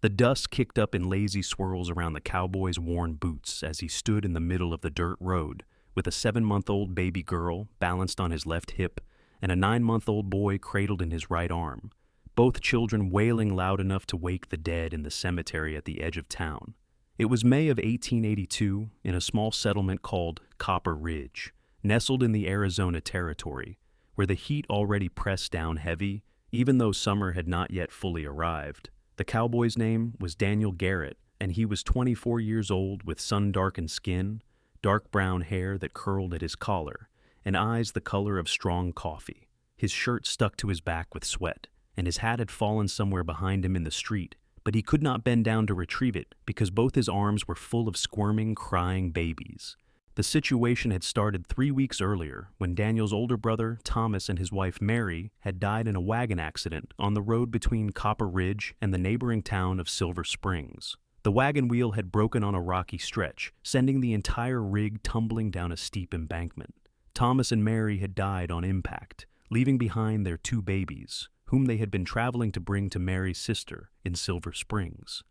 The dust kicked up in lazy swirls around the cowboy's worn boots as he stood in the middle of the dirt road with a 7-month-old baby girl balanced on his left hip and a 9-month-old boy cradled in his right arm, both children wailing loud enough to wake the dead in the cemetery at the edge of town. It was May of 1882 in a small settlement called Copper Ridge, nestled in the Arizona Territory, where the heat already pressed down heavy, even though summer had not yet fully arrived. The cowboy's name was Daniel Garrett, and he was 24 years old with sun-darkened skin, dark brown hair that curled at his collar, and eyes the color of strong coffee. His shirt stuck to his back with sweat, and his hat had fallen somewhere behind him in the street, but he could not bend down to retrieve it because both his arms were full of squirming, crying babies. The situation had started 3 weeks earlier when Daniel's older brother, Thomas, and his wife, Mary, had died in a wagon accident on the road between Copper Ridge and the neighboring town of Silver Springs. The wagon wheel had broken on a rocky stretch, sending the entire rig tumbling down a steep embankment. Thomas and Mary had died on impact, leaving behind their 2 babies, whom they had been traveling to bring to Mary's sister in Silver Springs.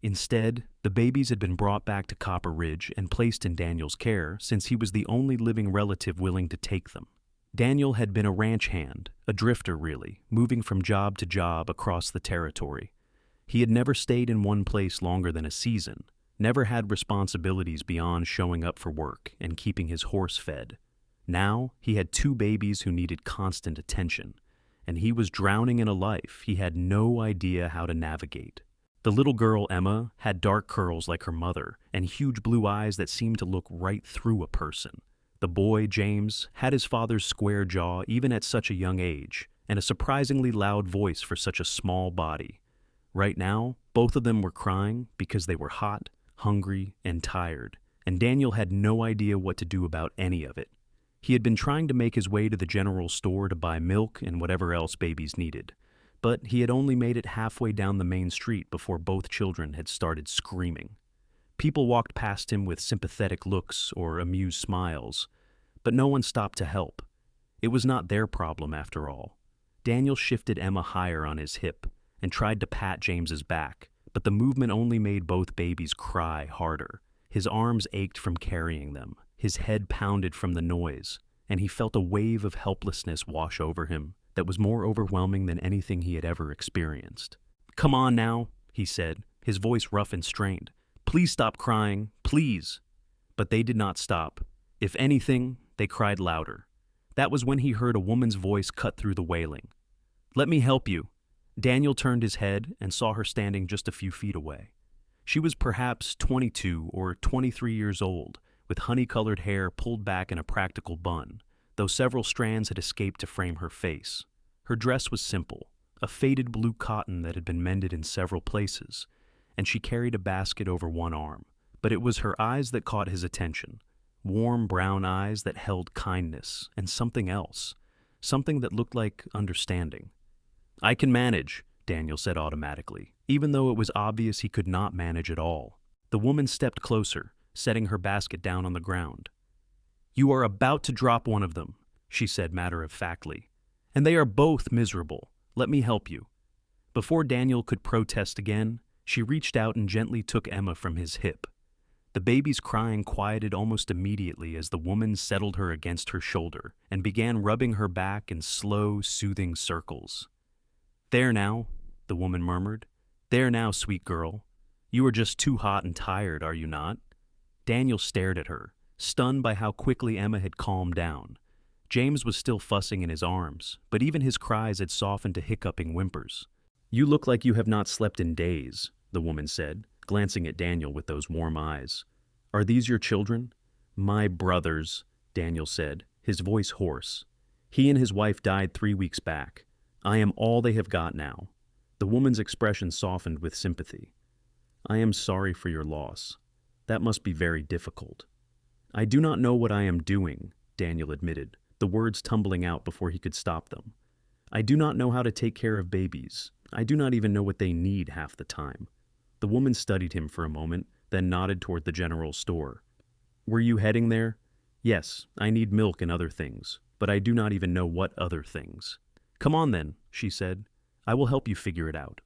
Instead, the babies had been brought back to Copper Ridge and placed in Daniel's care since he was the only living relative willing to take them. Daniel had been a ranch hand, a drifter really, moving from job to job across the territory. He had never stayed in one place longer than a season, never had responsibilities beyond showing up for work and keeping his horse fed. Now, he had 2 babies who needed constant attention, and he was drowning in a life he had no idea how to navigate. The little girl, Emma, had dark curls like her mother and huge blue eyes that seemed to look right through a person. The boy, James, had his father's square jaw even at such a young age, and a surprisingly loud voice for such a small body. Right now, both of them were crying because they were hot, hungry, and tired, and Daniel had no idea what to do about any of it. He had been trying to make his way to the general store to buy milk and whatever else babies needed, but he had only made it halfway down the main street before both children had started screaming. People walked past him with sympathetic looks or amused smiles, but no one stopped to help. It was not their problem after all. Daniel shifted Emma higher on his hip and tried to pat James's back, but the movement only made both babies cry harder. His arms ached from carrying them. His head pounded from the noise, and he felt a wave of helplessness wash over him that was more overwhelming than anything he had ever experienced. "Come on now," he said, his voice rough and strained. "Please stop crying, please." But they did not stop. If anything, they cried louder. That was when he heard a woman's voice cut through the wailing. "Let me help you." Daniel turned his head and saw her standing just a few feet away. She was perhaps 22 or 23 years old, with honey-colored hair pulled back in a practical bun, though several strands had escaped to frame her face. Her dress was simple, a faded blue cotton that had been mended in several places, and she carried a basket over one arm. But it was her eyes that caught his attention, warm brown eyes that held kindness and something else, something that looked like understanding. "I can manage," Daniel said automatically, even though it was obvious he could not manage at all. The woman stepped closer, setting her basket down on the ground. "You are about to drop one of them," she said matter-of-factly, "and they are both miserable. Let me help you." Before Daniel could protest again, she reached out and gently took Emma from his hip. The baby's crying quieted almost immediately as the woman settled her against her shoulder and began rubbing her back in slow, soothing circles. "There now," the woman murmured. "There now, sweet girl. You are just too hot and tired, are you not?" Daniel stared at her, stunned by how quickly Emma had calmed down. James was still fussing in his arms, but even his cries had softened to hiccuping whimpers. "You look like you have not slept in days," the woman said, glancing at Daniel with those warm eyes. "Are these your children?" "My brothers," Daniel said, his voice hoarse. "He and his wife died 3 weeks back. I am all they have got now." The woman's expression softened with sympathy. "I am sorry for your loss. That must be very difficult." "I do not know what I am doing," Daniel admitted, the words tumbling out before he could stop them. "I do not know how to take care of babies. I do not even know what they need half the time." The woman studied him for a moment, then nodded toward the general store. "Were you heading there?" "Yes, I need milk and other things, but I do not even know what other things." "Come on then," she said. "I will help you figure it out."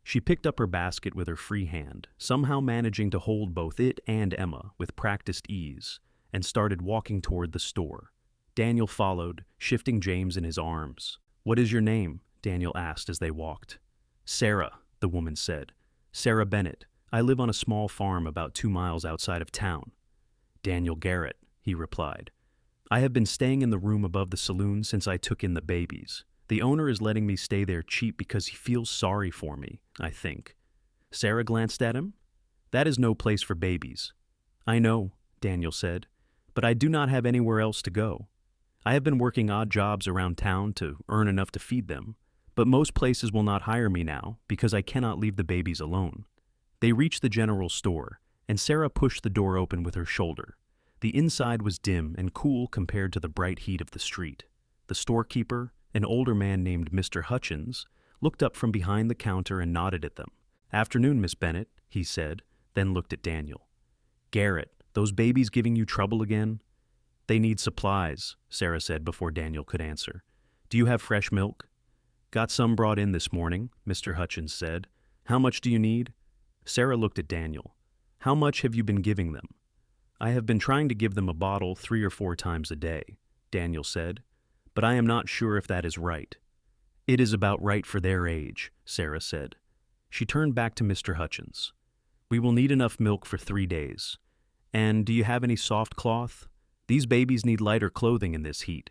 She picked up her basket with her free hand, somehow managing to hold both it and Emma with practiced ease, and started walking toward the store. Daniel followed, shifting James in his arms. "What is your name?" Daniel asked as they walked. "Sarah," the woman said. "Sarah Bennett. I live on a small farm about 2 miles outside of town." "Daniel Garrett," he replied. "I have been staying in the room above the saloon since I took in the babies. The owner is letting me stay there cheap because he feels sorry for me, I think." Sarah glanced at him. "That is no place for babies." "I know," Daniel said, "but I do not have anywhere else to go. I have been working odd jobs around town to earn enough to feed them, but most places will not hire me now because I cannot leave the babies alone." They reached the general store, and Sarah pushed the door open with her shoulder. The inside was dim and cool compared to the bright heat of the street. The storekeeper, an older man named Mr. Hutchins, looked up from behind the counter and nodded at them. "Afternoon, Miss Bennett," he said, then looked at Daniel. "Garrett, those babies giving you trouble again?" "They need supplies," Sarah said before Daniel could answer. "Do you have fresh milk?" "Got some brought in this morning," Mr. Hutchins said. "How much do you need?" Sarah looked at Daniel. "How much have you been giving them?" "I have been trying to give them a bottle 3 or 4 times a day," Daniel said, "but I am not sure if that is right." "It is about right for their age," Sarah said. She turned back to Mr. Hutchins. "We will need enough milk for 3 days. And do you have any soft cloth? These babies need lighter clothing in this heat."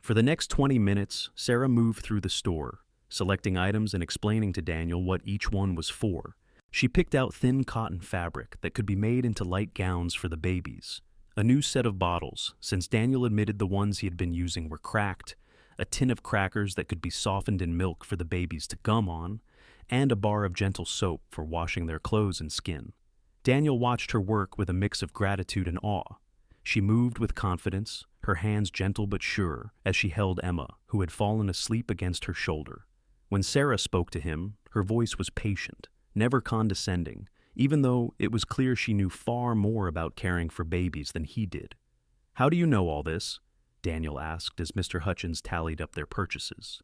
For the next 20 minutes, Sarah moved through the store, selecting items and explaining to Daniel what each one was for. She picked out thin cotton fabric that could be made into light gowns for the babies, a new set of bottles, since Daniel admitted the ones he had been using were cracked, a tin of crackers that could be softened in milk for the babies to gum on, and a bar of gentle soap for washing their clothes and skin. Daniel watched her work with a mix of gratitude and awe. She moved with confidence, her hands gentle but sure, as she held Emma, who had fallen asleep against her shoulder. When Sarah spoke to him, her voice was patient, never condescending, even though it was clear she knew far more about caring for babies than he did. "How do you know all this?" Daniel asked as Mr. Hutchins tallied up their purchases.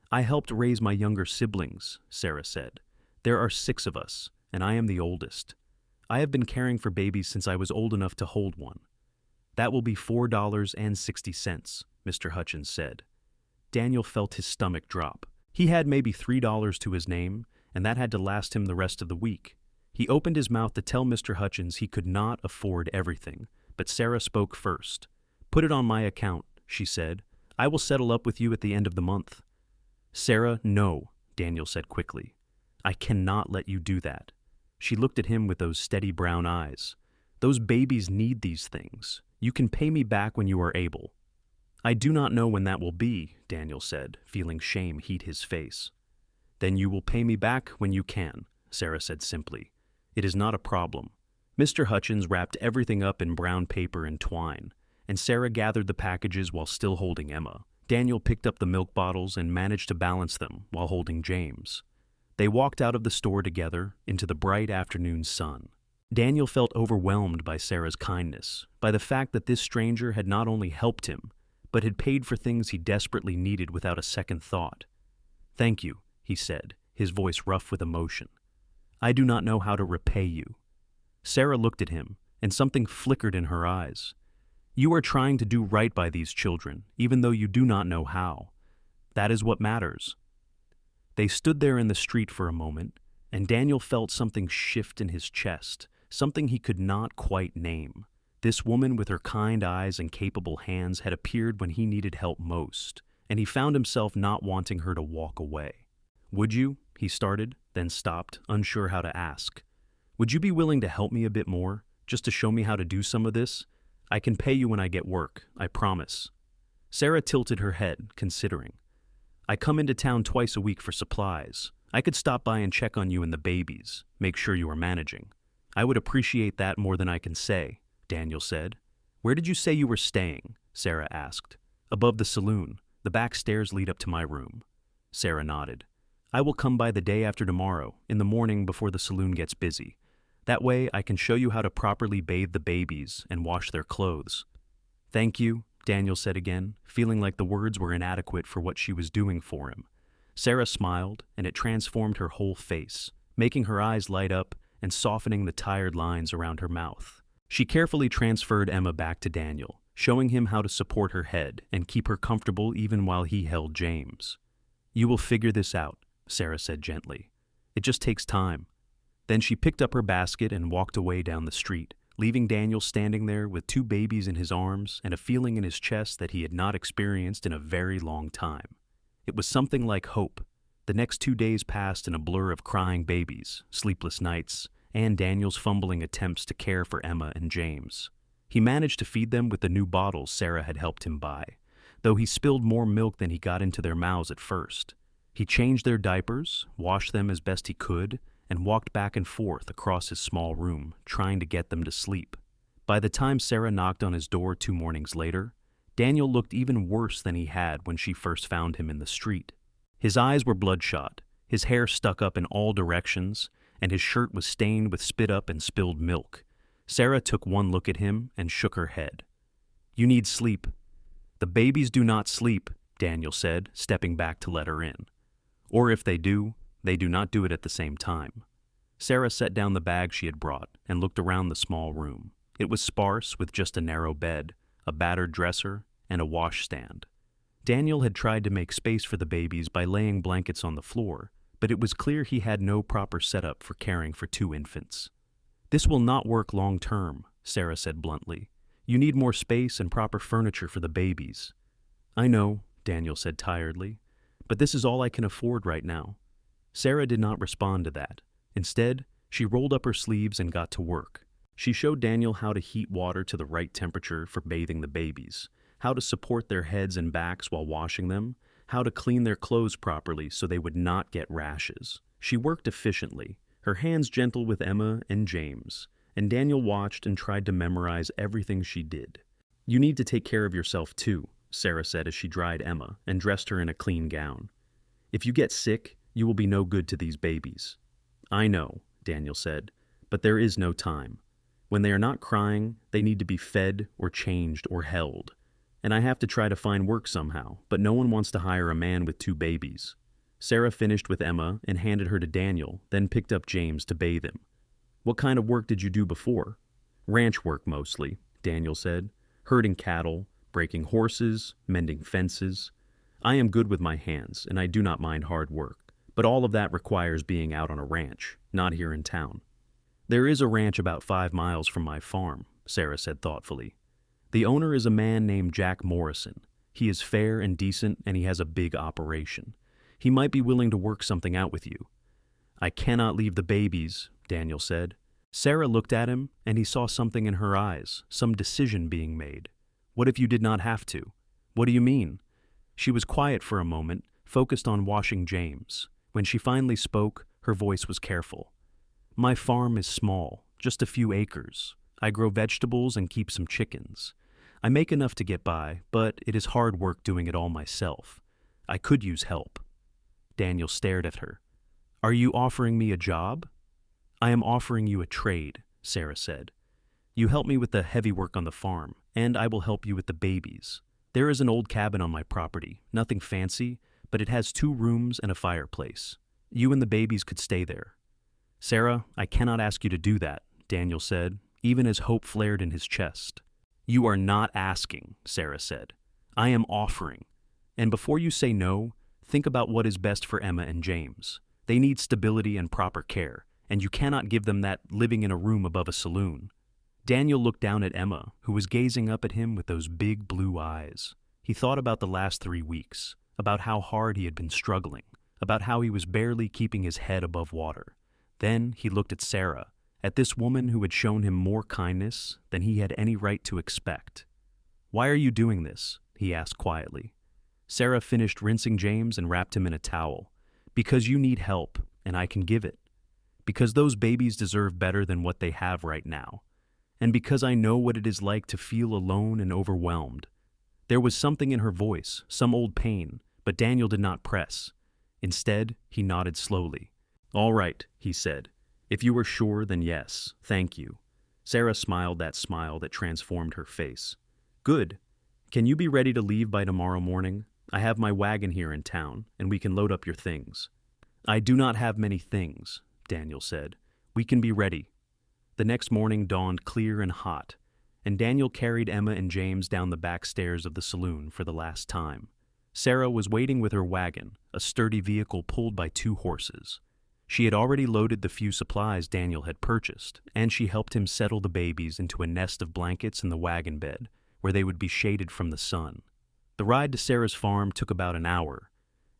"I helped raise my younger siblings," Sarah said. "There are 6 of us, and I am the oldest. I have been caring for babies since I was old enough to hold one." "That will be $4.60, Mr. Hutchins said. Daniel felt his stomach drop. He had maybe $3 to his name, and that had to last him the rest of the week. He opened his mouth to tell Mr. Hutchins he could not afford everything, but Sarah spoke first. "Put it on my account," she said. "I will settle up with you at the end of the month." "Sarah, no," Daniel said quickly. "I cannot let you do that." She looked at him with those steady brown eyes. "Those babies need these things. You can pay me back when you are able." "I do not know when that will be," Daniel said, feeling shame heat his face. "Then you will pay me back when you can," Sarah said simply. "It is not a problem." Mr. Hutchins wrapped everything up in brown paper and twine, and Sarah gathered the packages while still holding Emma. Daniel picked up the milk bottles and managed to balance them while holding James. They walked out of the store together into the bright afternoon sun. Daniel felt overwhelmed by Sarah's kindness, by the fact that this stranger had not only helped him, but had paid for things he desperately needed without a second thought. "Thank you," he said, his voice rough with emotion. "I do not know how to repay you." Sarah looked at him, and something flickered in her eyes. "You are trying to do right by these children, even though you do not know how. That is what matters." They stood there in the street for a moment, and Daniel felt something shift in his chest, something he could not quite name. This woman with her kind eyes and capable hands had appeared when he needed help most, and he found himself not wanting her to walk away. "Would you?" he started, then stopped, unsure how to ask. "Would you be willing to help me a bit more, just to show me how to do some of this? I can pay you when I get work, I promise." Sarah tilted her head, considering. "I come into town twice a week for supplies. I could stop by and check on you and the babies, make sure you are managing." "I would appreciate that more than I can say," Daniel said. "Where did you say you were staying?" Sarah asked. "Above the saloon. The back stairs lead up to my room." Sarah nodded. "I will come by the day after tomorrow, in the morning before the saloon gets busy. That way I can show you how to properly bathe the babies and wash their clothes." "Thank you," Daniel said again, feeling like the words were inadequate for what she was doing for him. Sarah smiled, and it transformed her whole face. making her eyes light up and softening the tired lines around her mouth. She carefully transferred Emma back to Daniel, showing him how to support her head and keep her comfortable even while he held James. "You will figure this out," Sarah said gently. "It just takes time." Then she picked up her basket and walked away down the street, leaving Daniel standing there with 2 babies in his arms and a feeling in his chest that he had not experienced in a very long time. It was something like hope. The next 2 days passed in a blur of crying babies, sleepless nights, and Daniel's fumbling attempts to care for Emma and James. He managed to feed them with the new bottles Sarah had helped him buy, though he spilled more milk than he got into their mouths at first. He changed their diapers, washed them as best he could, and walked back and forth across his small room, trying to get them to sleep. By the time Sarah knocked on his door 2 mornings later, Daniel looked even worse than he had when she first found him in the street. His eyes were bloodshot, his hair stuck up in all directions, and his shirt was stained with spit up and spilled milk. Sarah took one look at him and shook her head. "You need sleep." "The babies do not sleep," Daniel said, stepping back to let her in. "Or if they do not do it at the same time." Sarah set down the bag she had brought and looked around the small room. It was sparse with just a narrow bed, a battered dresser, and a washstand. Daniel had tried to make space for the babies by laying blankets on the floor, but it was clear he had no proper setup for caring for 2 infants. "This will not work long term," Sarah said bluntly. "You need more space and proper furniture for the babies." "I know," Daniel said tiredly, "but this is all I can afford right now." Sarah did not respond to that. Instead, she rolled up her sleeves and got to work. She showed Daniel how to heat water to the right temperature for bathing the babies, how to support their heads and backs while washing them, how to clean their clothes properly so they would not get rashes. She worked efficiently, her hands gentle with Emma and James, and Daniel watched and tried to memorize everything she did. "You need to take care of yourself too," Sarah said as she dried Emma and dressed her in a clean gown. "If you get sick, you will be no good to these babies." "I know," Daniel said, "but there is no time. When they are not crying, they need to be fed or changed or held. And I have to try to find work somehow, but no one wants to hire a man with 2 babies." Sarah finished with Emma and handed her to Daniel, then picked up James to bathe him. "What kind of work did you do before?" "Ranch work mostly," Daniel said. "Herding cattle, breaking horses, mending fences. I am good with my hands, and I do not mind hard work, but all of that requires being out on a ranch, not here in town." "There is a ranch about 5 miles from my farm," Sarah said thoughtfully. "The owner is a man named Jack Morrison. He is fair and decent, and he has a big operation. He might be willing to work something out with you." "I cannot leave the babies," Daniel said. Sarah looked at him, and he saw something in her eyes, some decision being made. "What if you did not have to?" "What do you mean?" She was quiet for a moment, focused on washing James. When she finally spoke, her voice was careful. "My farm is small, just a few acres. I grow vegetables and keep some chickens. I make enough to get by, but it is hard work doing it all myself. I could use help." Daniel stared at her. "Are you offering me a job?" "I am offering you a trade," Sarah said. "You help me with the heavy work on the farm, and I will help you with the babies. There is an old cabin on my property, nothing fancy, but it has 2 rooms and a fireplace. You and the babies could stay there." "Sarah, I cannot ask you to do that," Daniel said, even as hope flared in his chest. "You are not asking," Sarah said. "I am offering. And before you say no, think about what is best for Emma and James. They need stability and proper care, and you cannot give them that living in a room above a saloon." Daniel looked down at Emma, who was gazing up at him with those big blue eyes. He thought about the last 3 weeks, about how hard he had been struggling, about how he was barely keeping his head above water. Then he looked at Sarah, at this woman who had shown him more kindness than he had any right to expect. "Why are you doing this?" he asked quietly. Sarah finished rinsing James and wrapped him in a towel. "Because you need help, and I can give it. Because those babies deserve better than what they have right now. And because I know what it is like to feel alone and overwhelmed." There was something in her voice, some old pain, but Daniel did not press. Instead, he nodded slowly. "All right," he said. "If you are sure, then yes, thank you." Sarah smiled that smile that transformed her face. "Good. Can you be ready to leave by tomorrow morning? I have my wagon here in town, and we can load up your things." "I do not have many things," Daniel said. "We can be ready." The next morning dawned clear and hot, and Daniel carried Emma and James down the back stairs of the saloon for the last time. Sarah was waiting with her wagon, a sturdy vehicle pulled by 2 horses. She had already loaded the few supplies Daniel had purchased, and she helped him settle the babies into a nest of blankets in the wagon bed, where they would be shaded from the sun. The ride to Sarah's farm took about an hour,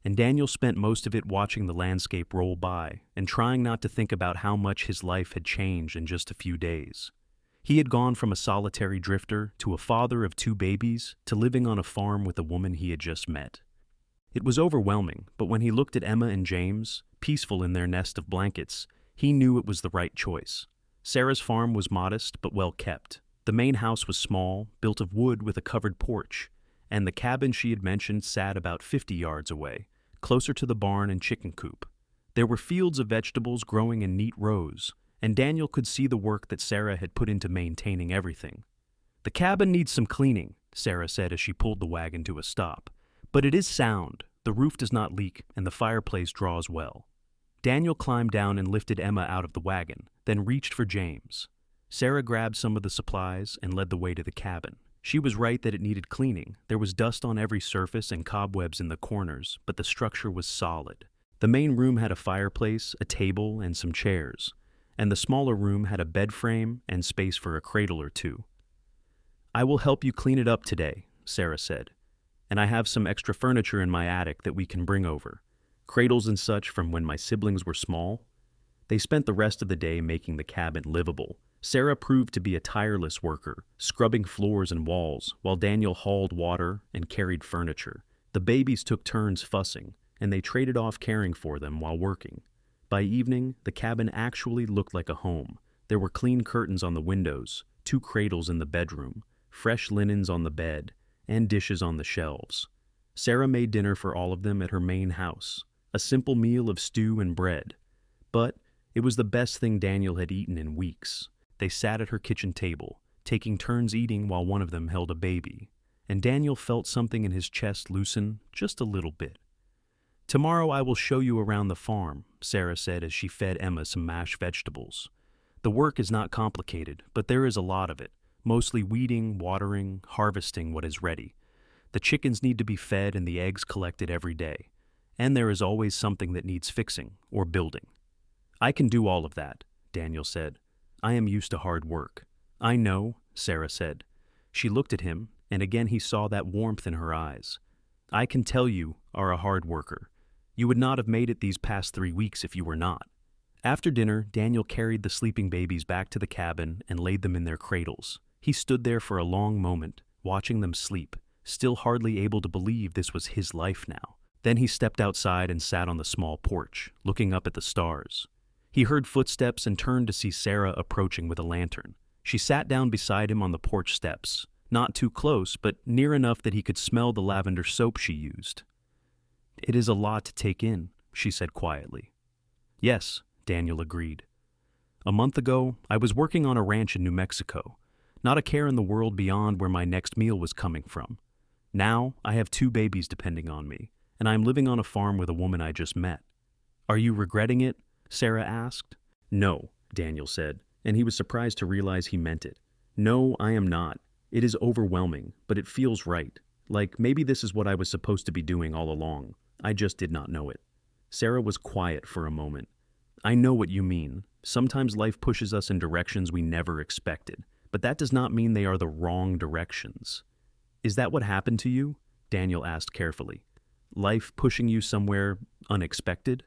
and Daniel spent most of it watching the landscape roll by and trying not to think about how much his life had changed in just a few days. He had gone from a solitary drifter to a father of 2 babies to living on a farm with a woman he had just met. It was overwhelming, but when he looked at Emma and James, peaceful in their nest of blankets, he knew it was the right choice. Sarah's farm was modest but well kept. The main house was small, built of wood with a covered porch, and the cabin she had mentioned sat about 50 yards away, closer to the barn and chicken coop. There were fields of vegetables growing in neat rows, and Daniel could see the work that Sarah had put into maintaining everything. "The cabin needs some cleaning," Sarah said as she pulled the wagon to a stop. "But it is sound, the roof does not leak, and the fireplace draws well." Daniel climbed down and lifted Emma out of the wagon, then reached for James. Sarah grabbed some of the supplies and led the way to the cabin. She was right that it needed cleaning. There was dust on every surface and cobwebs in the corners, but the structure was solid. The main room had a fireplace, a table, and some chairs, and the smaller room had a bed frame and space for a cradle or 2. "I will help you clean it up today," Sarah said, "and I have some extra furniture in my attic that we can bring over. Cradles and such from when my siblings were small." They spent the rest of the day making the cabin livable. Sarah proved to be a tireless worker, scrubbing floors and walls, while Daniel hauled water and carried furniture. The babies took turns fussing, and they traded off caring for them while working. By evening, the cabin actually looked like a home. There were clean curtains on the windows, 2 cradles in the bedroom, fresh linens on the bed, and dishes on the shelves. Sarah made dinner for all of them at her main house, a simple meal of stew and bread. But it was the best thing Daniel had eaten in weeks. They sat at her kitchen table, taking turns eating while one of them held a baby, and Daniel felt something in his chest loosen just a little bit. "Tomorrow I will show you around the farm," Sarah said as she fed Emma some mashed vegetables. "The work is not complicated, but there is a lot of it, mostly weeding, watering, harvesting what is ready. The chickens need to be fed and the eggs collected every day, and there is always something that needs fixing or building." "I can do all of that," Daniel said. "I am used to hard work." "I know," Sarah said. She looked at him, and again he saw that warmth in her eyes. "I can tell you are a hard worker. You would not have made it these past 3 weeks if you were not." After dinner, Daniel carried the sleeping babies back to the cabin and laid them in their cradles. He stood there for a long moment, watching them sleep, still hardly able to believe this was his life now. Then he stepped outside and sat on the small porch, looking up at the stars. He heard footsteps and turned to see Sarah approaching with a lantern. She sat down beside him on the porch steps, not too close, but near enough that he could smell the lavender soap she used. "It is a lot to take in," she said quietly. "Yes," Daniel agreed. "A month ago, I was working on a ranch in New Mexico, not a care in the world beyond where my next meal was coming from. Now, I have 2 babies depending on me, and I am living on a farm with a woman I just met." "Are you regretting it?" Sarah asked. "No," Daniel said, and he was surprised to realize he meant it. "No, I am not. It is overwhelming, but it feels right. Like maybe this is what I was supposed to be doing all along. I just did not know it." Sarah was quiet for a moment. "I know what you mean. Sometimes life pushes us in directions we never expected, but that does not mean they are the wrong directions." "Is that what happened to you?" Daniel asked carefully. "Life pushing you somewhere unexpected?"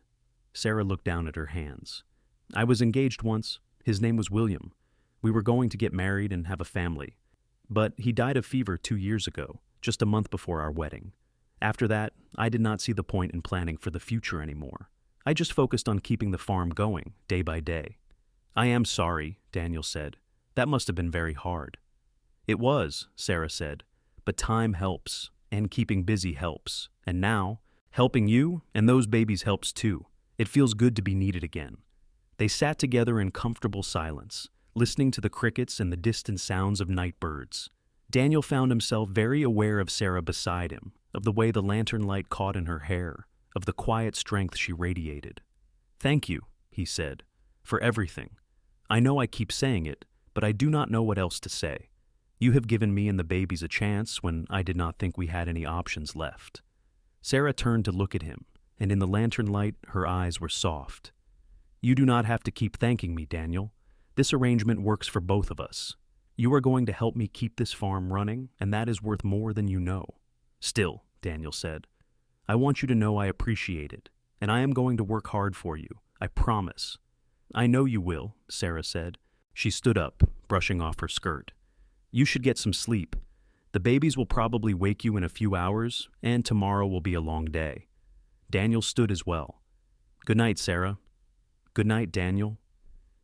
Sarah looked down at her hands. "I was engaged once. His name was William. We were going to get married and have a family. But he died of fever 2 years ago, just a month before our wedding. After that, I did not see the point in planning for the future anymore. I just focused on keeping the farm going, day by day." "I am sorry," Daniel said. "That must have been very hard." "It was," Sarah said. "But time helps, and keeping busy helps. And now, helping you and those babies helps too. It feels good to be needed again." They sat together in comfortable silence, listening to the crickets and the distant sounds of night birds. Daniel found himself very aware of Sarah beside him, of the way the lantern light caught in her hair, of the quiet strength she radiated. "Thank you," he said. for everything. I know I keep saying it, but I do not know what else to say. You have given me and the babies a chance when I did not think we had any options left." Sarah turned to look at him, and in the lantern light her eyes were soft. "You do not have to keep thanking me, Daniel. This arrangement works for both of us. You are going to help me keep this farm running, and that is worth more than you know." "Still," Daniel said, "I want you to know I appreciate it, and I am going to work hard for you. I promise." "I know you will," Sarah said. She stood up, brushing off her skirt. "You should get some sleep. The babies will probably wake you in a few hours, and tomorrow will be a long day." Daniel stood as well. "Good night, Sarah." "Good night, Daniel."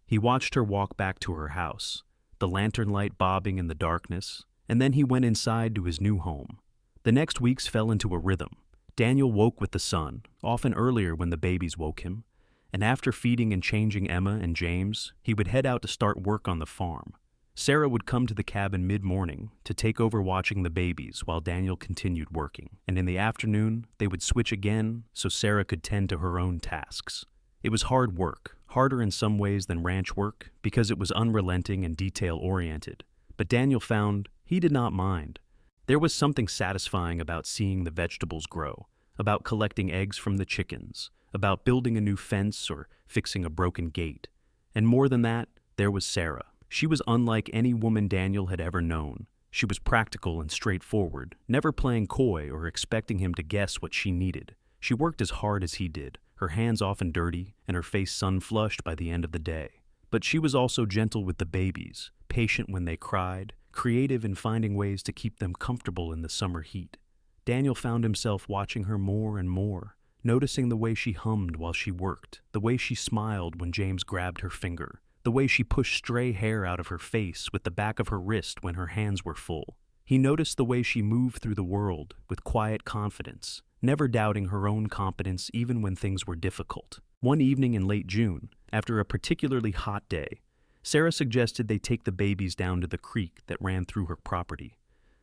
He watched her walk back to her house, the lantern light bobbing in the darkness, and then he went inside to his new home. The next weeks fell into a rhythm. Daniel woke with the sun, often earlier when the babies woke him, and after feeding and changing Emma and James, he would head out to start work on the farm. Sarah would come to the cabin mid-morning to take over watching the babies while Daniel continued working, and in the afternoon they would switch again so Sarah could tend to her own tasks. It was hard work, harder in some ways than ranch work because it was unrelenting and detail-oriented, but Daniel found he did not mind. There was something satisfying about seeing the vegetables grow, about collecting eggs from the chickens, about building a new fence or fixing a broken gate. And more than that, there was Sarah. She was unlike any woman Daniel had ever known. She was practical and straightforward, never playing coy or expecting him to guess what she needed. She worked as hard as he did, her hands often dirty and her face sun-flushed by the end of the day. But she was also gentle with the babies, patient when they cried, creative in finding ways to keep them comfortable in the summer heat. Daniel found himself watching her more and more, noticing the way she hummed while she worked, the way she smiled when James grabbed her finger, the way she pushed stray hair out of her face with the back of her wrist when her hands were full. He noticed the way she moved through the world with quiet confidence, never doubting her own competence even when things were difficult. One evening in late June, after a particularly hot day, Sarah suggested they take the babies down to the creek that ran through her property.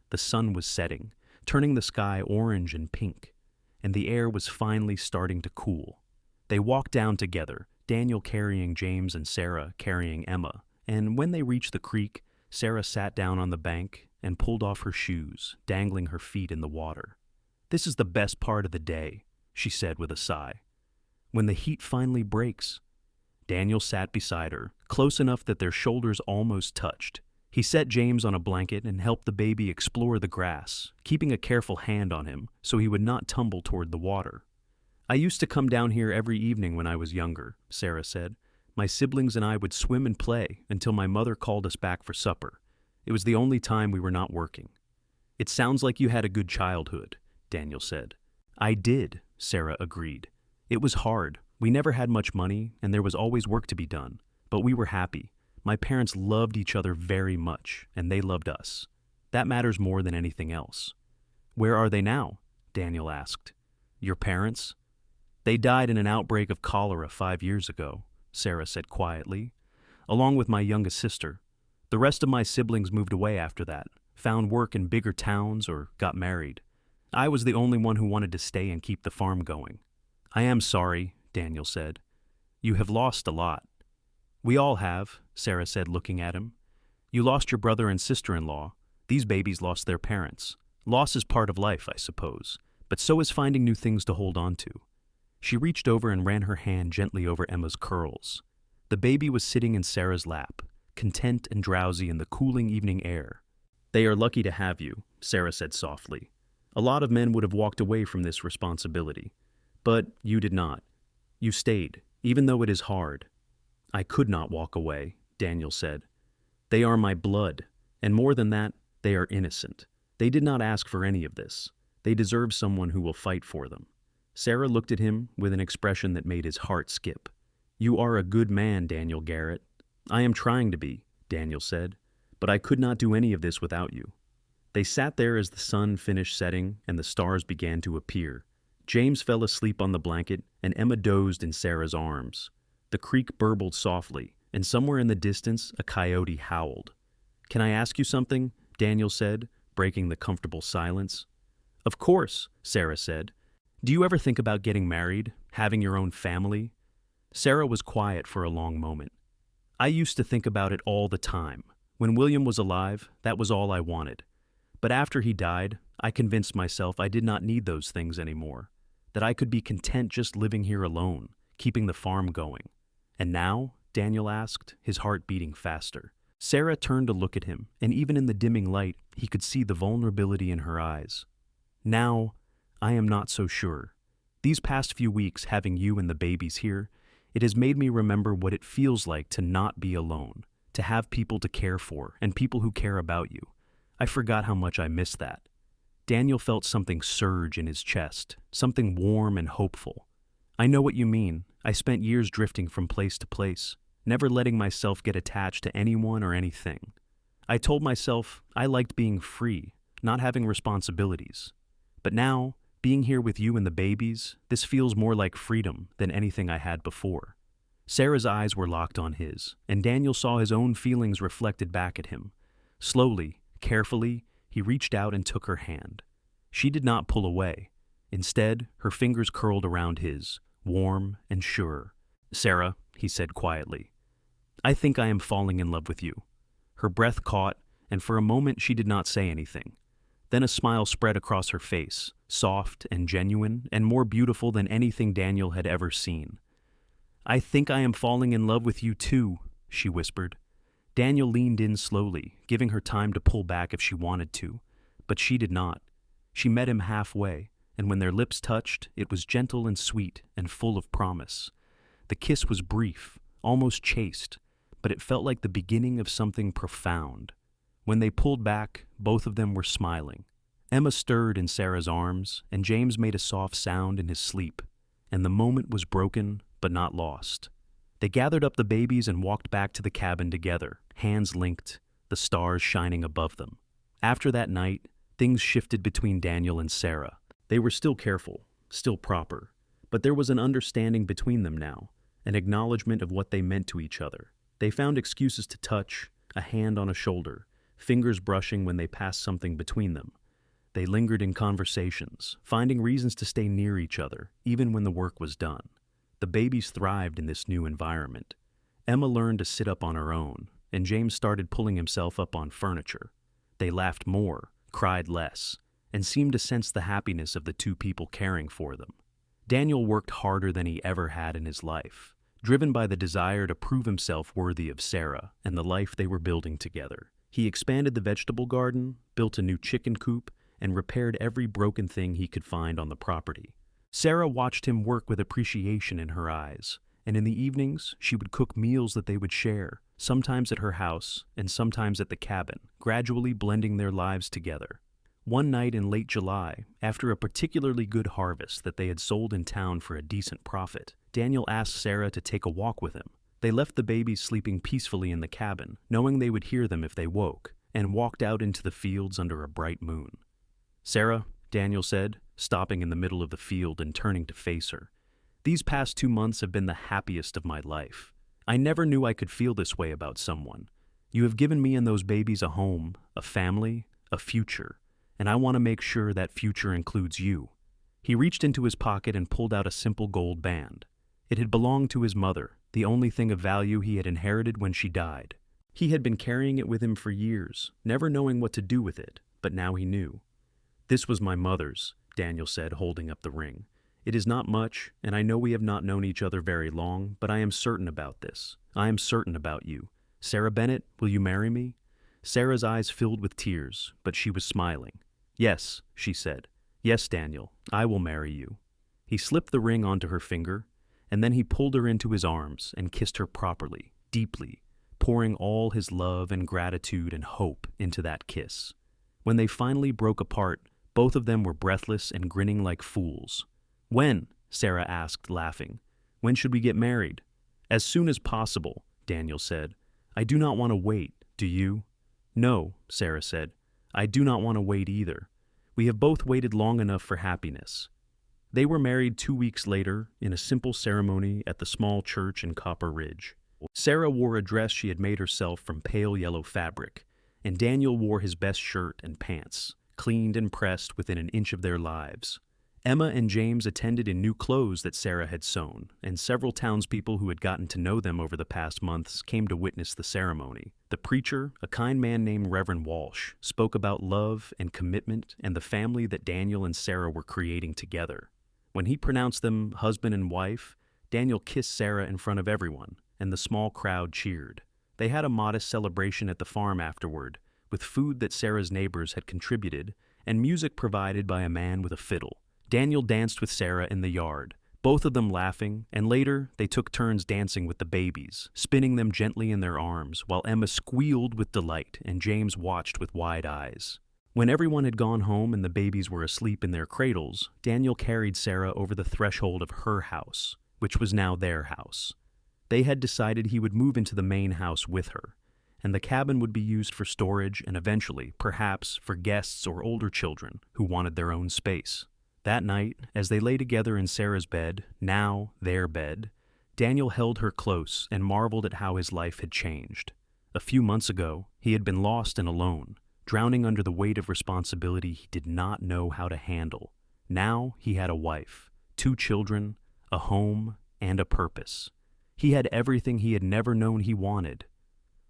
The sun was setting, turning the sky orange and pink, and the air was finally starting to cool. They walked down together, Daniel carrying James and Sarah carrying Emma, and when they reached the creek, Sarah sat down on the bank and pulled off her shoes, dangling her feet in the water. "This is the best part of the day," she said with a sigh. "When the heat finally breaks." Daniel sat beside her, close enough that their shoulders almost touched. He set James on a blanket and helped the baby explore the grass, keeping a careful hand on him so he would not tumble toward the water. "I used to come down here every evening when I was younger," Sarah said. "My siblings and I would swim and play until my mother called us back for supper. It was the only time we were not working." "It sounds like you had a good childhood," Daniel said. "I did," Sarah agreed. "It was hard. We never had much money, and there was always work to be done. But we were happy. My parents loved each other very much, and they loved us. That matters more than anything else." "Where are they now?" Daniel asked. "Your parents?" "They died in an outbreak of cholera 5 years ago," Sarah said quietly, "along with my youngest sister. The rest of my siblings moved away after that, found work in bigger towns, or got married. I was the only one who wanted to stay and keep the farm going." "I am sorry," Daniel said. "You have lost a lot." "We all have," Sarah said, looking at him. "You lost your brother and sister-in-law. These babies lost their parents. Loss is part of life, I suppose, but so is finding new things to hold on to." She reached over and ran her hand gently over Emma's curls. The baby was sitting in Sarah's lap, content and drowsy in the cooling evening air. "They are lucky to have you," Sarah said softly. "A lot of men would have walked away from this responsibility. But you did not. You stayed, even though it is hard." "I could not walk away," Daniel said. "They are my blood, and more than that, they are innocent. They did not ask for any of this. They deserve someone who will fight for them." Sarah looked at him with an expression that made his heart skip. "You are a good man, Daniel Garrett." "I am trying to be," Daniel said, "but I could not do any of this without you." They sat there as the sun finished setting and the stars began to appear. James fell asleep on the blanket, and Emma dozed in Sarah's arms. The creek burbled softly, and somewhere in the distance a coyote howled. "Can I ask you something?" Daniel said, breaking the comfortable silence. "Of course," Sarah said. "Do you ever think about getting married, having your own family?" Sarah was quiet for a long moment. I used to think about it all the time. When William was alive, that was all I wanted. But after he died, I convinced myself I did not need those things anymore, that I could be content just living here alone, keeping the farm going. And now? Daniel asked, his heart beating faster. Sarah turned to look at him, and even in the dimming light, he could see the vulnerability in her eyes. Now, I am not so sure. These past few weeks, having you and the babies here, it has made me remember what it feels like to not be alone, to have people to care for, and people who care about you. I forgot how much I missed that. Daniel felt something surge in his chest, something warm and hopeful. I know what you mean. I spent years drifting from place to place, never letting myself get attached to anyone or anything. I told myself I liked being free, not having responsibilities. But now, being here with you and the babies, this feels more like freedom than anything I had before. Sarah's eyes were locked on his, and Daniel saw his own feelings reflected back at him. Slowly, carefully, he reached out and took her hand. She did not pull away. Instead, her fingers curled around his, warm and sure. "Sarah," he said quietly, "I think I am falling in love with you." Her breath caught, and for a moment she did not say anything. Then a smile spread across her face, soft and genuine, and more beautiful than anything Daniel had ever seen. "I think I am falling in love with you too," she whispered. Daniel leaned in slowly, giving her time to pull back if she wanted to, but she did not. She met him halfway, and when their lips touched, it was gentle and sweet and full of promise. The kiss was brief, almost chaste, but it felt like the beginning of something profound. When they pulled back, both of them were smiling. Emma stirred in Sarah's arms, and James made a soft sound in his sleep, and the moment was broken but not lost. They gathered up the babies and walked back to the cabin together, hands linked, the stars shining above them. After that night, things shifted between Daniel and Sarah. They were still careful, still proper, but there was an understanding between them now, an acknowledgement of what they meant to each other. They found excuses to touch, a hand on a shoulder, fingers brushing when they passed something between them. They lingered in conversations, finding reasons to stay near each other, even when the work was done. The babies thrived in this new environment. Emma learned to sit up on her own, and James started pulling himself up on furniture. They laughed more, cried less, and seemed to sense the happiness of the two people caring for them. Daniel worked harder than he ever had in his life, driven by the desire to prove himself worthy of Sarah and the life they were building together. He expanded the vegetable garden, built a new chicken coop, and repaired every broken thing he could find on the property. Sarah watched him work with appreciation in her eyes, and in the evenings she would cook meals that they would share, sometimes at her house and sometimes at the cabin, gradually blending their lives together. One night in late July, after a particularly good harvest that they had sold in town for a decent profit, Daniel asked Sarah to take a walk with him. They left the babies sleeping peacefully in the cabin, knowing they would hear them if they woke, and walked out into the fields under a bright moon. "Sarah," Daniel said, stopping in the middle of the field and turning to face her, "these past 2 months have been the happiest of my life. I never knew I could feel this way about someone. You have given me and those babies a home, a family, a future, and I want to make sure that future includes you." He reached into his pocket and pulled out a simple gold band. It had belonged to his mother, the only thing of value he had inherited when she died. He had been carrying it with him for years, never knowing what to do with it, but now he knew. "This was my mother's," Daniel said, holding up the ring. "It is not much, and I know we have not known each other very long, but I am certain about this. I am certain about you. Sarah Bennett, will you marry me?" Sarah's eyes filled with tears, but she was smiling. "Yes," she said. "Yes, Daniel, I will marry you." He slipped the ring onto her finger, and then he pulled her into his arms and kissed her properly, deeply, pouring all his love and gratitude and hope into that kiss. When they finally broke apart, both of them were breathless and grinning like fools. "When?" Sarah asked, laughing. "When should we get married?" "As soon as possible," Daniel said. "I do not want to wait, do you?" "No," Sarah said. "I do not want to wait either. We have both waited long enough for happiness." They were married 2 weeks later in a simple ceremony at the small church in Copper Ridge. Sarah wore a dress she had made herself from pale yellow fabric, and Daniel wore his best shirt and pants, cleaned and pressed within an inch of their lives. Emma and James attended in new clothes that Sarah had sewn, and several townspeople who had gotten to know them over the past months came to witness the ceremony. The preacher, a kind man named Reverend Walsh, spoke about love and commitment and the family that Daniel and Sarah were creating together. When he pronounced them husband and wife, Daniel kissed Sarah in front of everyone, and the small crowd cheered. They had a modest celebration at the farm afterward, with food that Sarah's neighbors had contributed, and music provided by a man with a fiddle. Daniel danced with Sarah in the yard, both of them laughing, and later they took turns dancing with the babies, spinning them gently in their arms, while Emma squealed with delight and James watched with wide eyes. When everyone had gone home and the babies were asleep in their cradles, Daniel carried Sarah over the threshold of her house, which was now their house. They had decided he would move into the main house with her, and the cabin would be used for storage and eventually, perhaps, for guests or older children who wanted their own space. That night, as they lay together in Sarah's bed, now their bed, Daniel held her close and marveled at how his life had changed. A few months ago, he had been lost and alone, drowning under the weight of responsibility he did not know how to handle. Now he had a wife, 2 children, a home, and a purpose. He had everything he had never known he wanted.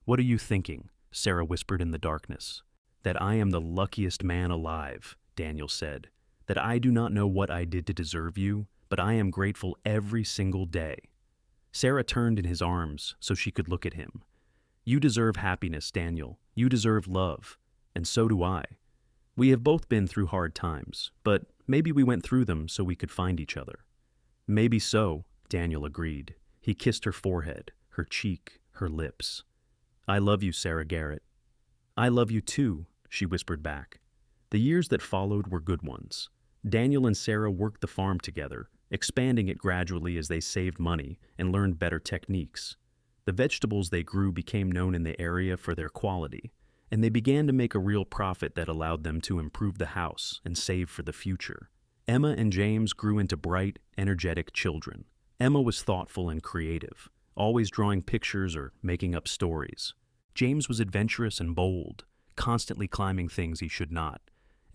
"What are you thinking?" Sarah whispered in the darkness. "That I am the luckiest man alive," Daniel said. "That I do not know what I did to deserve you, but I am grateful every single day." Sarah turned in his arms so she could look at him. "You deserve happiness, Daniel. You deserve love. And so do I. We have both been through hard times, but maybe we went through them so we could find each other." "Maybe so," Daniel agreed. He kissed her forehead, her cheek, her lips. "I love you, Sarah Garrett." "I love you too," she whispered back. The years that followed were good ones. Daniel and Sarah worked the farm together, expanding it gradually as they saved money and learned better techniques. The vegetables they grew became known in the area for their quality, and they began to make a real profit that allowed them to improve the house and save for the future. Emma and James grew into bright, energetic children. Emma was thoughtful and creative, always drawing pictures or making up stories. James was adventurous and bold, constantly climbing things he should not,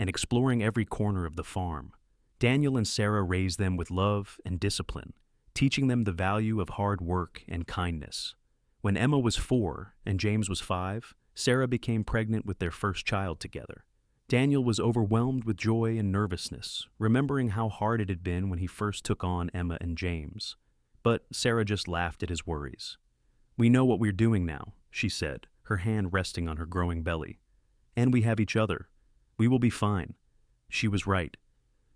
and exploring every corner of the farm. Daniel and Sarah raised them with love and discipline, teaching them the value of hard work and kindness. When Emma was 4 and James was 5, Sarah became pregnant with their first child together. Daniel was overwhelmed with joy and nervousness, remembering how hard it had been when he first took on Emma and James. But Sarah just laughed at his worries. "We know what we're doing now," she said, her hand resting on her growing belly. "And we have each other. We will be fine." She was right.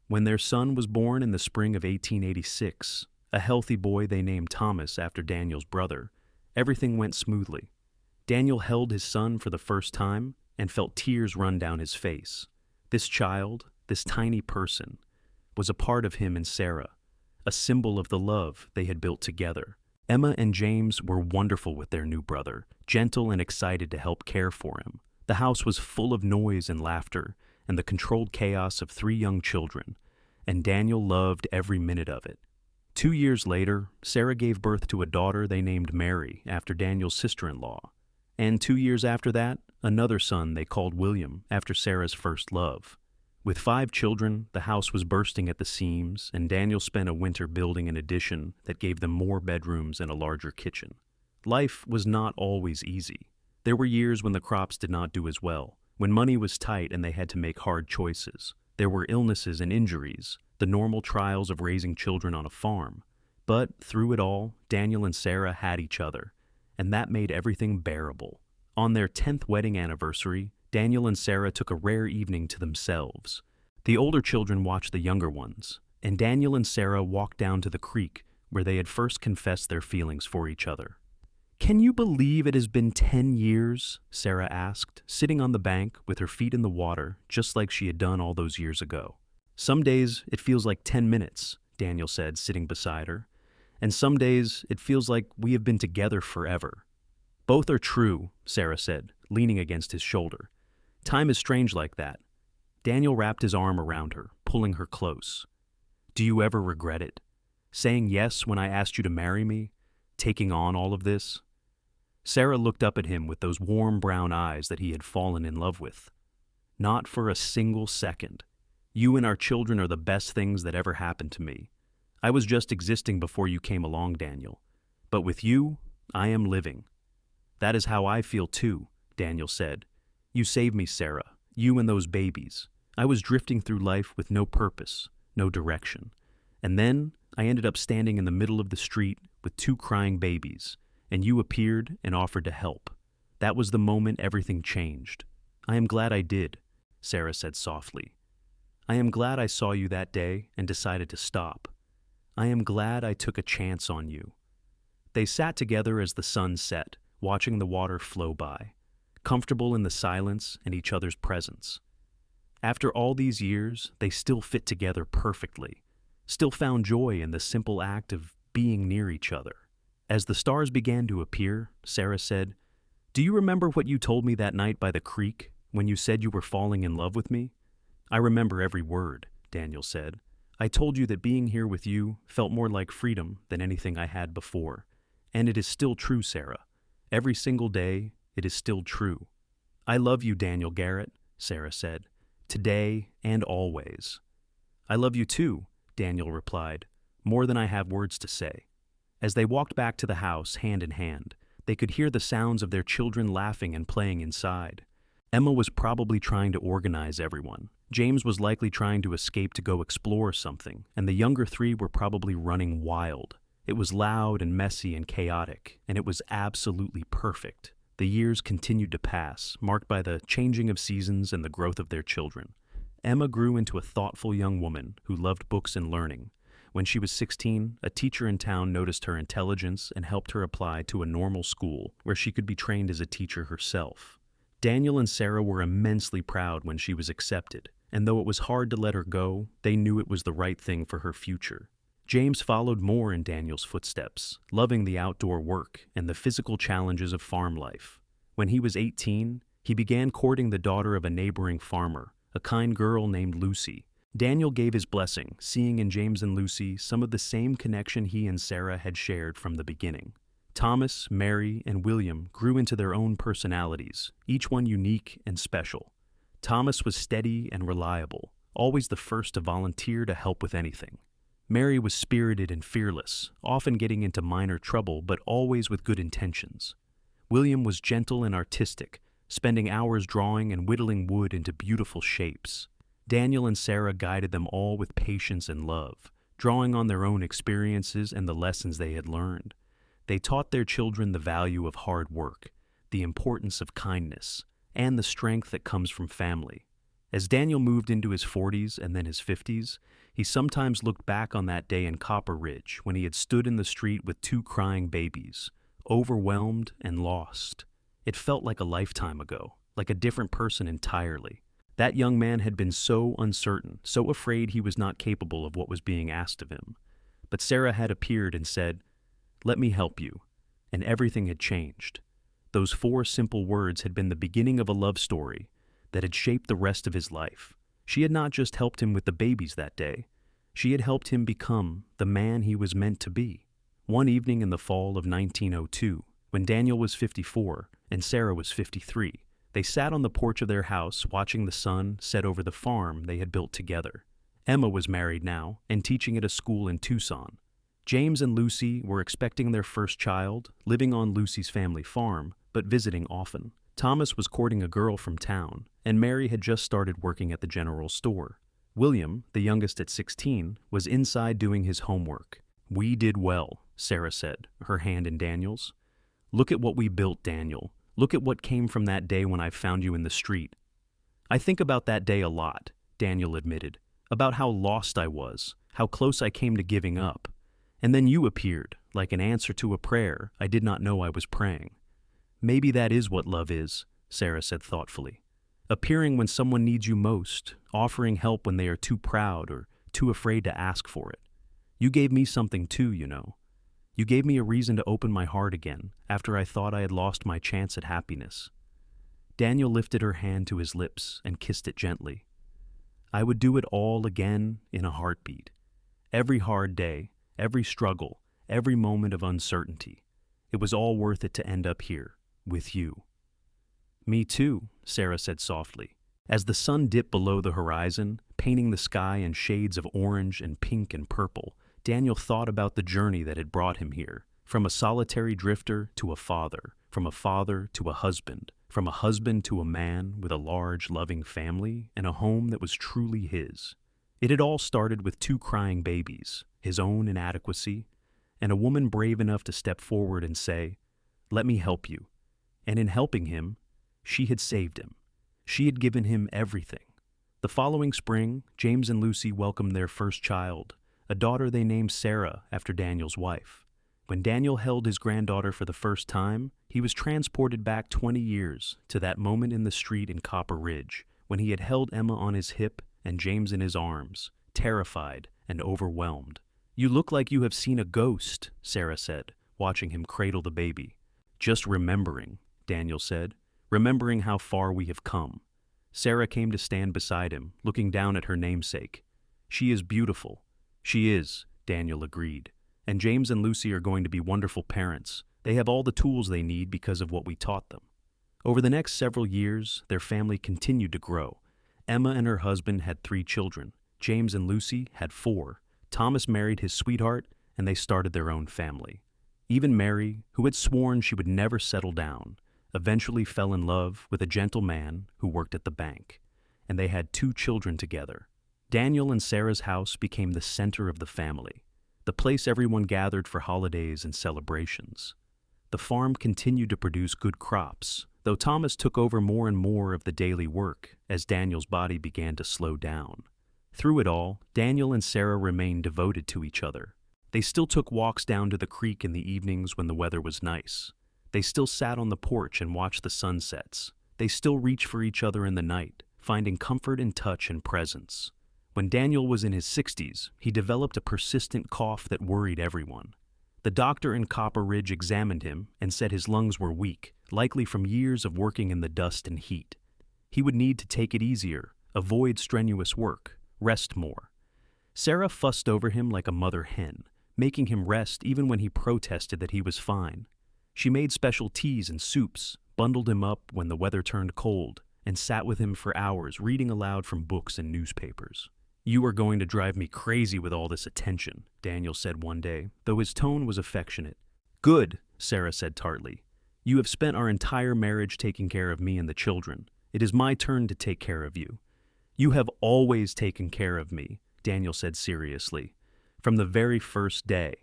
When their son was born in the spring of 1886, a healthy boy they named Thomas after Daniel's brother, everything went smoothly. Daniel held his son for the first time and felt tears run down his face. This child, this tiny person, was a part of him and Sarah, a symbol of the love they had built together. Emma and James were wonderful with their new brother, gentle and excited to help care for him. The house was full of noise and laughter and the controlled chaos of 3 young children, and Daniel loved every minute of it. 2 years later, Sarah gave birth to a daughter they named Mary after Daniel's sister-in-law. And 2 years after that, another son they called William after Sarah's first love. With 5 children, the house was bursting at the seams, and Daniel spent a winter building an addition that gave them more bedrooms and a larger kitchen. Life was not always easy. There were years when the crops did not do as well, when money was tight and they had to make hard choices. There were illnesses and injuries, the normal trials of raising children on a farm. But through it all, Daniel and Sarah had each other, and that made everything bearable. On their 10th wedding anniversary, Daniel and Sarah took a rare evening to themselves. The older children watched the younger ones, and Daniel and Sarah walked down to the creek where they had first confessed their feelings for each other. "Can you believe it has been 10 years?" Sarah asked, sitting on the bank with her feet in the water, just like she had done all those years ago. "Some days it feels like 10 minutes, Daniel said, sitting beside her. "And some days it feels like we have been together forever." "Both are true," Sarah said, leaning against his shoulder. "Time is strange like that." Daniel wrapped his arm around her, pulling her close. "Do you ever regret it? Saying yes when I asked you to marry me? Taking on all of this?" Sarah looked up at him with those warm brown eyes that he had fallen in love with. "Not for a single second." You and our children are the best things that ever happened to me. I was just existing before you came along, Daniel. But with you, I am living. That is how I feel too, Daniel said. You saved me, Sarah, you and those babies. I was drifting through life with no purpose, no direction. And then I ended up standing in the middle of the street with 2 crying babies, and you appeared and offered to help. That was the moment everything changed. I am glad I did, Sarah said softly. I am glad I saw you that day and decided to stop. I am glad I took a chance on you. They sat together as the sun set, watching the water flow by, comfortable in the silence and each other's presence. After all these years, they still fit together perfectly, still found joy in the simple act of being near each other. As the stars began to appear, Sarah said, "Do you remember what you told me that night by the creek when you said you were falling in love with me?" "I remember every word," Daniel said. "I told you that being here with you felt more like freedom than anything I had before. And it is still true, Sarah. Every single day, it is still true." "I love you, Daniel Garrett," Sarah said, "today and always." "I love you too," Daniel replied, "more than I have words to say." As they walked back to the house, hand in hand, they could hear the sounds of their children laughing and playing inside. Emma was probably trying to organize everyone. James was likely trying to escape to go explore something, and the younger 3 were probably running wild. It was loud and messy and chaotic, and it was absolutely perfect. The years continued to pass, marked by the changing of seasons and the growth of their children. Emma grew into a thoughtful young woman who loved books and learning. When she was 16, a teacher in town noticed her intelligence and helped her apply to a normal school where she could be trained as a teacher herself. Daniel and Sarah were immensely proud when she was accepted, and though it was hard to let her go, they knew it was the right thing for her future. James followed more in Daniel's footsteps, loving the outdoor work and the physical challenges of farm life. When he was 18, he began courting the daughter of a neighboring farmer, a kind girl named Lucy. Daniel gave his blessing, seeing in James and Lucy some of the same connection he and Sarah had shared from the beginning. Thomas, Mary, and William grew into their own personalities, each one unique and special. Thomas was steady and reliable, always the first to volunteer to help with anything. Mary was spirited and fearless, often getting into minor trouble but always with good intentions. William was gentle and artistic, spending hours drawing and whittling wood into beautiful shapes. Daniel and Sarah guided them all with patience and love, drawing on their own experiences and the lessons they had learned. They taught their children the value of hard work, the importance of kindness, and the strength that comes from family. As Daniel moved into his 40s and then his 50s, he sometimes looked back on that day in Copper Ridge when he had stood in the street with 2 crying babies, overwhelmed and lost. It felt like a lifetime ago, like a different person entirely. That young man had been so uncertain, so afraid he was not capable of what was being asked of him. But Sarah had appeared and said, "Let me help you," and everything had changed. Those 4 simple words had been the beginning of a love story that had shaped the rest of his life. She had not just helped him with the babies that day. She had helped him become the man he was meant to be. One evening in the fall of 1902, when Daniel was 54 and Sarah was 53, they sat on the porch of their house watching the sun set over the farm they had built together. Emma was married now and teaching at a school in Tucson. James and Lucy were expecting their first child, living on Lucy's family farm, but visiting often. Thomas was courting a girl from town, and Mary had just started working at the general store. William, the youngest at 16, was inside doing his homework. "We did well," Sarah said, her hand in Daniel's. "Look at what we built, Daniel. Look at what came from that day when I found you in the street." "I think about that day a lot," Daniel admitted, "about how lost I was, how close I came to giving up. And then you appeared, like an answer to a prayer I did not know I was praying." "Maybe that is what love is," Sarah said thoughtfully. "Appearing when someone needs you most, offering help when they are too proud or too afraid to ask for it. You gave me something too, you know. You gave me a reason to open my heart again after I thought I had lost my chance at happiness." Daniel lifted her hand to his lips and kissed it gently. "I would do it all again in a heartbeat. Every hard day, every struggle, every moment of uncertainty. It was all worth it to end up here, with you." "Me too," Sarah said softly, As the sun dipped below the horizon, painting the sky in shades of orange and pink and purple, Daniel thought about the journey that had brought him here. From a solitary drifter to a father, from a father to a husband, from a husband to a man with a large, loving family and a home that was truly his. It had all started with 2 crying babies, his own inadequacy, and a woman brave enough to step forward and say, "Let me help you." And in helping him, she had saved him. She had given him everything. The following spring, James and Lucy welcomed their first child, a daughter they named Sarah after Daniel's wife. When Daniel held his granddaughter for the first time, he was transported back 20 years to that moment in the street in Copper Ridge when he had held Emma on his hip and James in his arms, terrified and overwhelmed. "You look like you have seen a ghost," Sarah said, watching him cradle the baby. "Just remembering," Daniel said, "remembering how far we have come." Sarah came to stand beside him, looking down at her namesake. "She is beautiful." "She is," Daniel agreed. "And James and Lucy are going to be wonderful parents. They have all the tools they need because of what we taught them." Over the next several years, their family continued to grow. Emma and her husband had 3 children. James and Lucy had 4. Thomas married his sweetheart, and they started their own family. Even Mary, who had sworn she would never settle down, eventually fell in love with a gentle man who worked at the bank, and they had 2 children together. Daniel and Sarah's house became the center of the family, the place everyone gathered for holidays and celebrations. The farm continued to produce good crops, though Thomas took over more and more of the daily work as Daniel's body began to slow down. Through it all, Daniel and Sarah remained devoted to each other. They still took walks down to the creek in the evenings when the weather was nice. They still sat on the porch and watched the sunsets. They still reached for each other in the night, finding comfort in touch and presence. When Daniel was in his 60s, he developed a persistent cough that worried everyone. The doctor in Copper Ridge examined him and said his lungs were weak, likely from years of working in the dust and heat. He would need to take it easier, avoid strenuous work, rest more. Sarah fussed over him like a mother hen, making him rest even when he protested that he was fine. She made special teas and soups, bundled him up when the weather turned cold, and sat with him for hours reading aloud from books and newspapers. "You are going to drive me crazy with all this attention," Daniel said one day, though his tone was affectionate. "Good," Sarah said tartly. "You have spent our entire marriage taking care of me and the children. It is my turn to take care of you." "You have always taken care of me," Daniel said seriously, "from the very first day."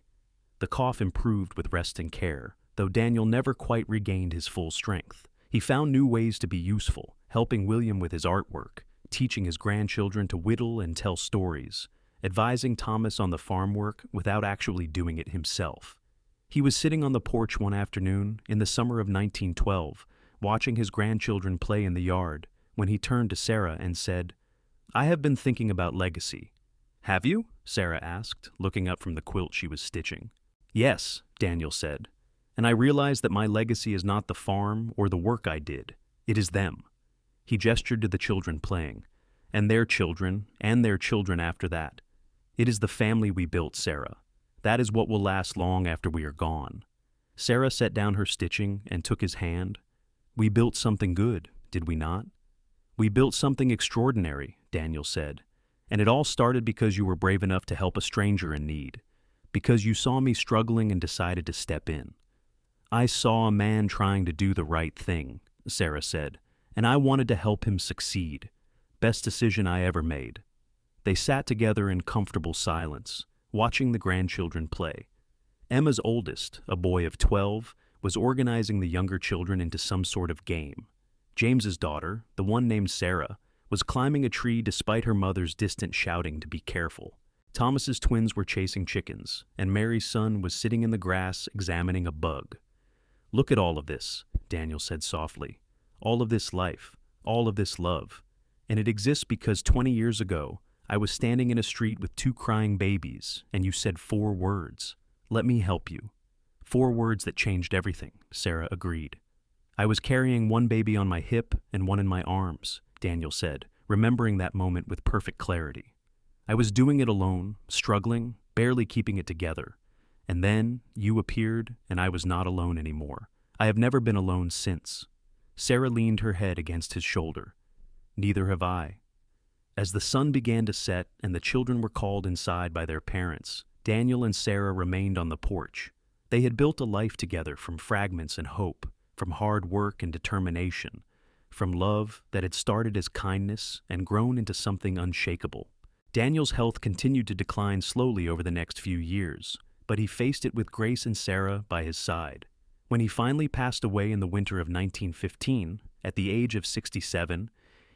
The cough improved with rest and care, though Daniel never quite regained his full strength. He found new ways to be useful, helping William with his artwork, teaching his grandchildren to whittle and tell stories, advising Thomas on the farm work without actually doing it himself. He was sitting on the porch one afternoon in the summer of 1912, watching his grandchildren play in the yard, when he turned to Sarah and said, "I have been thinking about legacy." "Have you?" Sarah asked, looking up from the quilt she was stitching. "Yes," Daniel said, "and I realize that my legacy is not the farm or the work I did. It is them." He gestured to the children playing, and their children after that. "It is the family we built, Sarah. That is what will last long after we are gone." Sarah set down her stitching and took his hand. "We built something good, did we not?" "We built something extraordinary," Daniel said, "and it all started because you were brave enough to help a stranger in need, because you saw me struggling and decided to step in." "I saw a man trying to do the right thing," Sarah said, "and I wanted to help him succeed. Best decision I ever made." They sat together in comfortable silence, watching the grandchildren play. Emma's oldest, a boy of 12, was organizing the younger children into some sort of game. James's daughter, the one named Sarah, was climbing a tree despite her mother's distant shouting to be careful. Thomas's twins were chasing chickens, and Mary's son was sitting in the grass examining a bug. "Look at all of this," Daniel said softly. "All of this life, all of this love. And it exists because 20 years ago, I was standing in a street with 2 crying babies, and you said 4 words. Let me help you." 4 words that changed everything, Sarah agreed. "I was carrying one baby on my hip and one in my arms," Daniel said, remembering that moment with perfect clarity. "I was doing it alone, struggling, barely keeping it together. And then you appeared, and I was not alone anymore. I have never been alone since." Sarah leaned her head against his shoulder. neither have I. As the sun began to set and the children were called inside by their parents, Daniel and Sarah remained on the porch. They had built a life together from fragments and hope, from hard work and determination, from love that had started as kindness and grown into something unshakable. Daniel's health continued to decline slowly over the next few years, but he faced it with Grace and Sarah by his side. When he finally passed away in the winter of 1915, at the age of 67,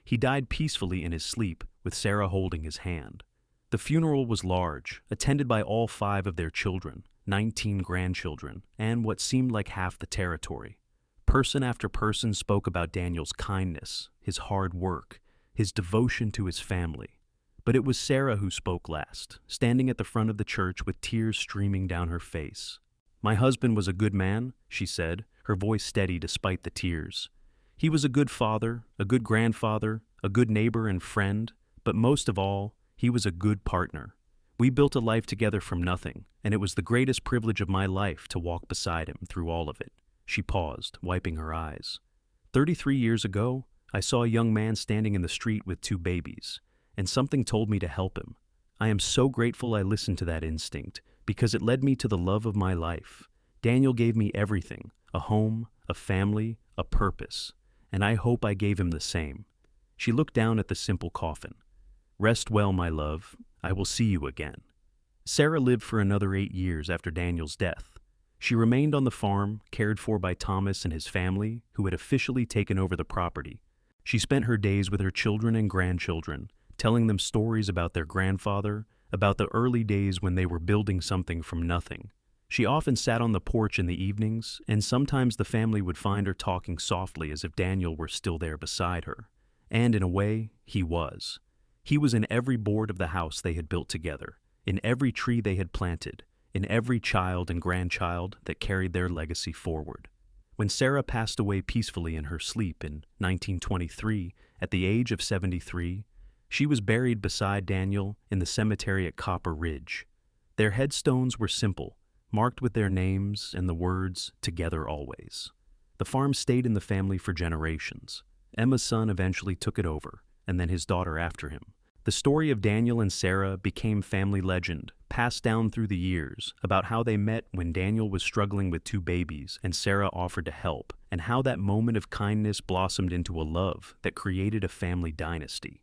he died peacefully in his sleep with Sarah holding his hand. The funeral was large, attended by all 5 of their children, 19 grandchildren, and what seemed like half the territory. Person after person spoke about Daniel's kindness, his hard work, his devotion to his family. But it was Sarah who spoke last, standing at the front of the church with tears streaming down her face. "My husband was a good man," she said, her voice steady despite the tears. "He was a good father, a good grandfather, a good neighbor and friend, but most of all, he was a good partner. We built a life together from nothing, and it was the greatest privilege of my life to walk beside him through all of it." She paused, wiping her eyes. 33 years ago, I saw a young man standing in the street with 2 babies, and something told me to help him. I am so grateful I listened to that instinct, because it led me to the love of my life. Daniel gave me everything, a home, a family, a purpose, and I hope I gave him the same. She looked down at the simple coffin. "Rest well, my love. I will see you again." Sarah lived for another 8 years after Daniel's death. She remained on the farm, cared for by Thomas and his family, who had officially taken over the property. She spent her days with her children and grandchildren, telling them stories about their grandfather, about the early days when they were building something from nothing. She often sat on the porch in the evenings, and sometimes the family would find her talking softly as if Daniel were still there beside her. And in a way, he was. He was in every board of the house they had built together, in every tree they had planted, in every child and grandchild that carried their legacy forward. When Sarah passed away peacefully in her sleep in 1923, at the age of 73, she was buried beside Daniel in the cemetery at Copper Ridge. Their headstones were simple, marked with their names and the words, "Together always." The farm stayed in the family for generations. Emma's son eventually took it over, and then his daughter after him. The story of Daniel and Sarah became family legend, passed down through the years, about how they met when Daniel was struggling with 2 babies and Sarah offered to help, and how that moment of kindness blossomed into a love that created a family dynasty.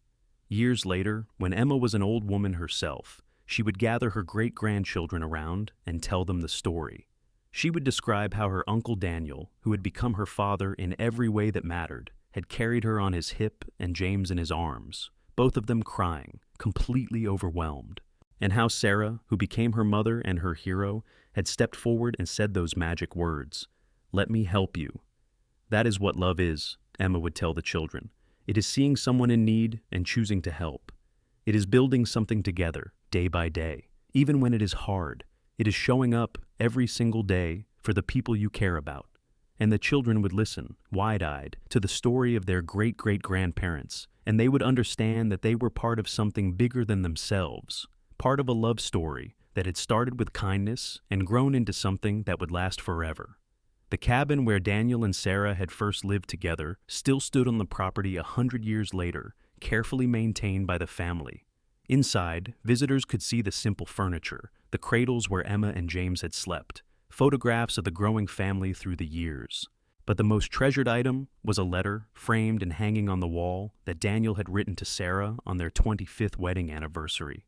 Years later, when Emma was an old woman herself, she would gather her great-grandchildren around and tell them the story. She would describe how her uncle Daniel, who had become her father in every way that mattered, had carried her on his hip and James in his arms, both of them crying, completely overwhelmed, and how Sarah, who became her mother and her hero, had stepped forward and said those magic words, "Let me help you." "That is what love is," Emma would tell the children. "It is seeing someone in need and choosing to help. It is building something together, day by day, even when it is hard. It is showing up every single day for the people you care about." And the children would listen, wide-eyed, to the story of their great-great-grandparents, and they would understand that they were part of something bigger than themselves, part of a love story that had started with kindness and grown into something that would last forever. The cabin where Daniel and Sarah had first lived together still stood on the property 100 years later, carefully maintained by the family. Inside, visitors could see the simple furniture, the cradles where Emma and James had slept, photographs of the growing family through the years. But the most treasured item was a letter, framed and hanging on the wall, that Daniel had written to Sarah on their 25th wedding anniversary.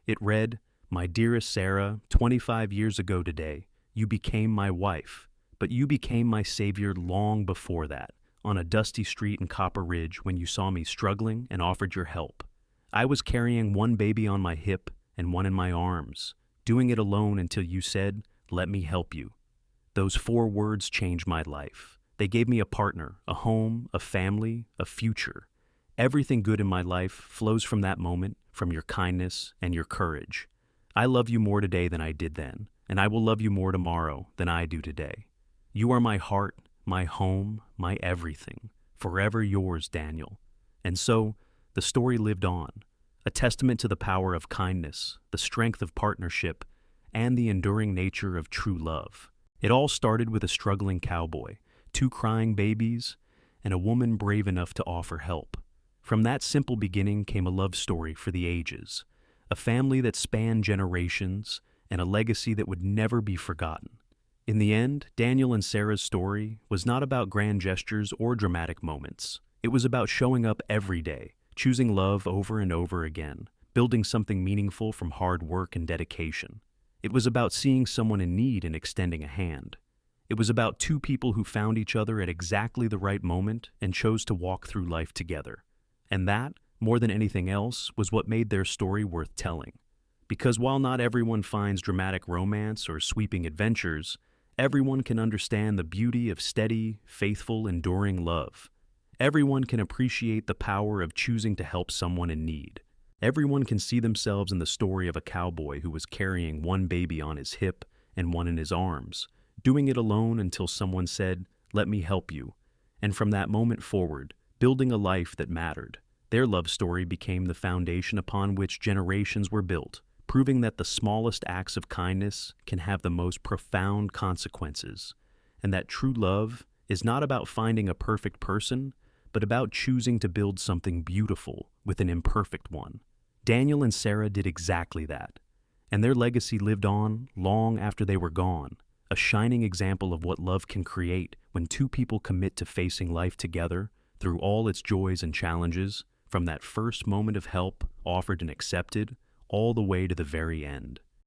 It read, "My dearest Sarah, 25 years ago today, you became my wife, but you became my savior long before that, on a dusty street in Copper Ridge when you saw me struggling and offered your help. I was carrying one baby on my hip and one in my arms, doing it alone until you said, 'Let me help you.' Those 4 words changed my life. They gave me a partner, a home, a family, a future. Everything good in my life flows from that moment, from your kindness and your courage. I love you more today than I did then, and I will love you more tomorrow than I do today. You are my heart, my home, my everything. Forever yours, Daniel." And so, the story lived on, a testament to the power of kindness, the strength of partnership, and the enduring nature of true love. It all started with a struggling cowboy, 2 crying babies, and a woman brave enough to offer help. From that simple beginning came a love story for the ages, a family that spanned generations, and a legacy that would never be forgotten. In the end, Daniel and Sarah's story was not about grand gestures or dramatic moments. It was about showing up every day, choosing love over and over again, building something meaningful from hard work and dedication. It was about seeing someone in need and extending a hand. It was about two people who found each other at exactly the right moment and chose to walk through life together. And that, more than anything else, was what made their story worth telling. Because while not everyone finds dramatic romance or sweeping adventures, everyone can understand the beauty of steady, faithful, enduring love. Everyone can appreciate the power of choosing to help someone in need. Everyone can see themselves in the story of a cowboy who was carrying one baby on his hip and one in his arms, doing it alone until someone said, "Let me help you." And from that moment forward, building a life that mattered. Their love story became the foundation upon which generations were built, proving that the smallest acts of kindness can have the most profound consequences, and that true love is not about finding a perfect person, but about choosing to build something beautiful with an imperfect one. Daniel and Sarah did exactly that, and their legacy lived on long after they were gone, a shining example of what love can create when two people commit to facing life together through all its joys and challenges, from that first moment of help offered and accepted, all the way to the very end.